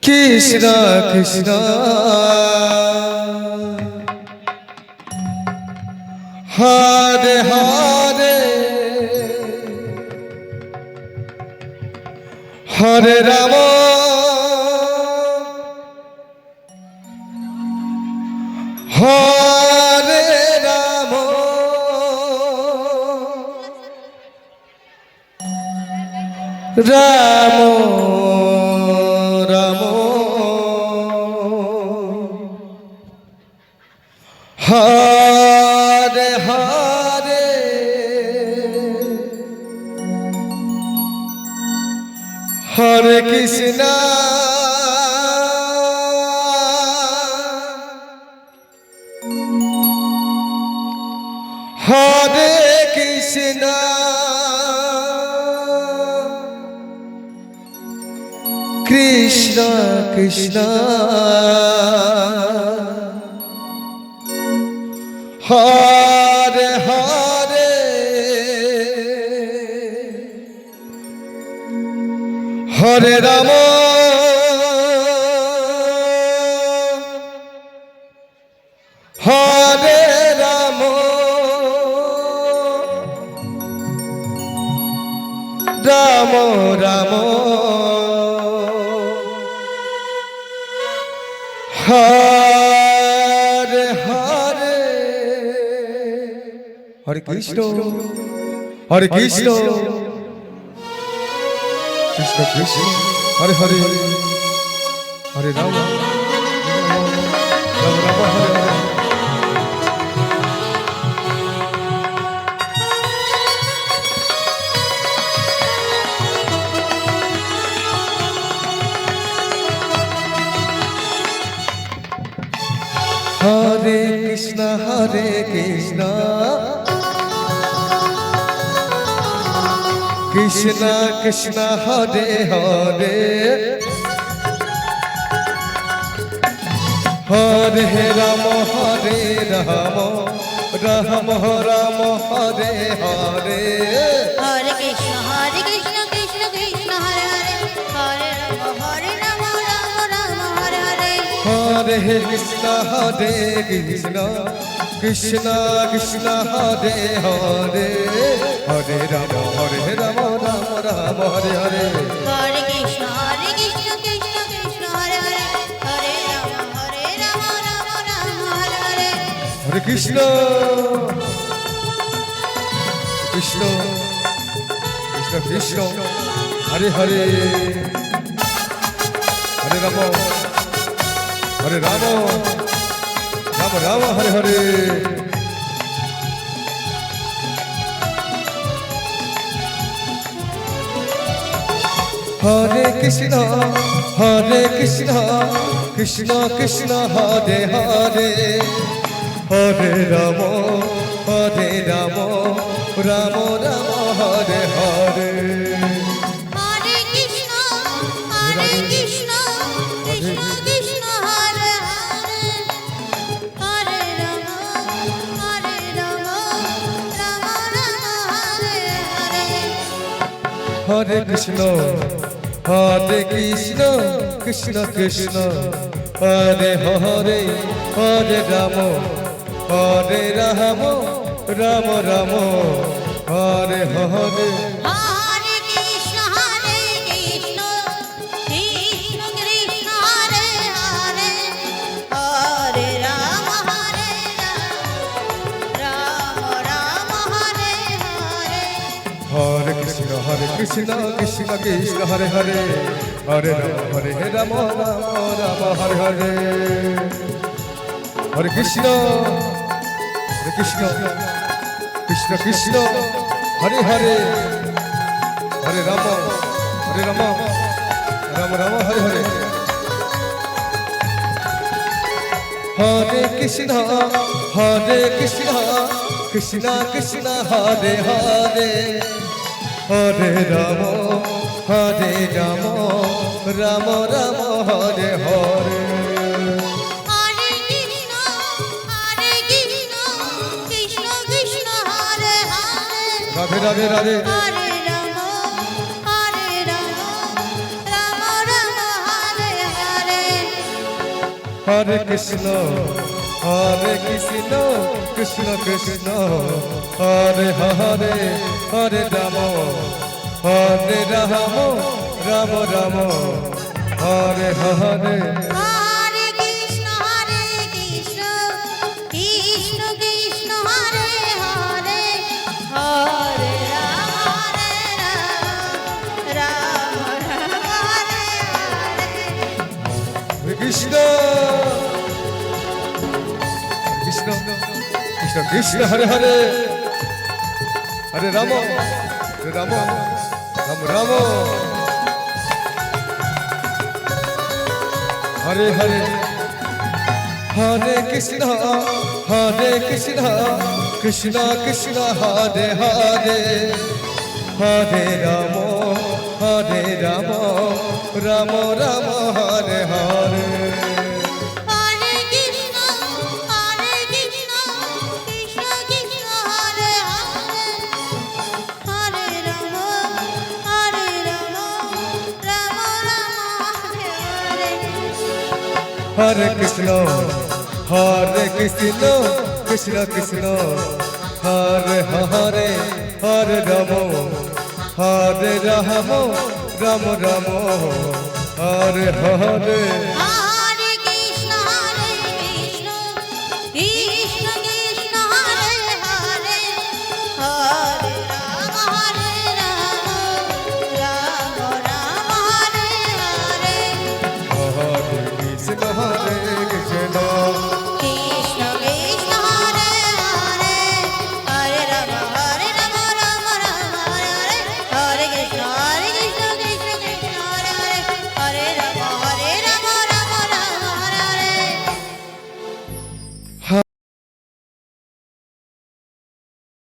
Krishna Krishna Hare Hare Hare Ram Hare Ram Ram Ram Hare Hare Hare Krishna Hare Krishna Krishna Krishna Hare Hare Hare Ram Hare Ram Ram Ram Hare Hare Hare Krishna Hare Krishna Krishna Krishna Hare Hare Hare Ram Ram Ram Hare Hare Hare Krishna Krishna Krishna Hare Hare Hare Ram Ram Ram Ram Hare Hare Hare Krishna Krishna Krishna Hare Hare Hare Ram Ram Ram Hare Hare Hare Krishna Krishna Krishna Krishna Hare Hare Hare Ram Ram Ram Hare Hare Hare Krishna Krishna Krishna Hare Hare Hare Ram Ram Ram Hare Hare Hare Krishna Krishna Krishna Krishna Hare Hare Hare Ram Ram Ram Hare Hare Hare Krishna Krishna Krishna Hare Hare Hare Ram Ram Ram Hare Hare Hare Krishna Krishna Krishna Hare Hare Hare Ram Ram Hare Hare Hare Krishna Krishna Krishna Hare Hare Hare Ram Ram Ram Hare Hare Hare Krishna Krishna Krishna Hare Hare Hare Ram Ram Hare Hare Hare Krishna Krishna Krishna Hare Hare Hare Ram Ram Hare Hare Hare Krishna Krishna Krishna Hare Hare Hare Ram Ram Hare Hare Hare Krishna Krishna Krishna Hare Hare Hare Ram Ram Ram Hare Hare Hare Krishna Krishna Krishna Hare Hare Radhe Radhe Radhe Hare Ram Ram Ram Hare Hare Hare Krishna Krishna Krishna Hare Hare Hare Ram Ram Ram Hare Hare Hare Krishna Krishna Krishna Hare Hare Hare Ram Ram Ram Hare Hare Krishna Krishna Krishna Krishna Hare Hare Hare Ram Ram Ram Ram Hare Hare Hare Krishna Krishna Krishna Hare Hare Hare Ram Ram Ram Hare Hare Hare Krishna Krishna Krishna Hare Hare Hare Ram Ram Ram Hare Hare Hare Krishna Krishna Krishna Hare Hare Hare Ram Ram Ram Hare Hare Hare Krishna Krishna Krishna Hare Hare Hare Ram Ram Ram Hare Hare Hare Krishna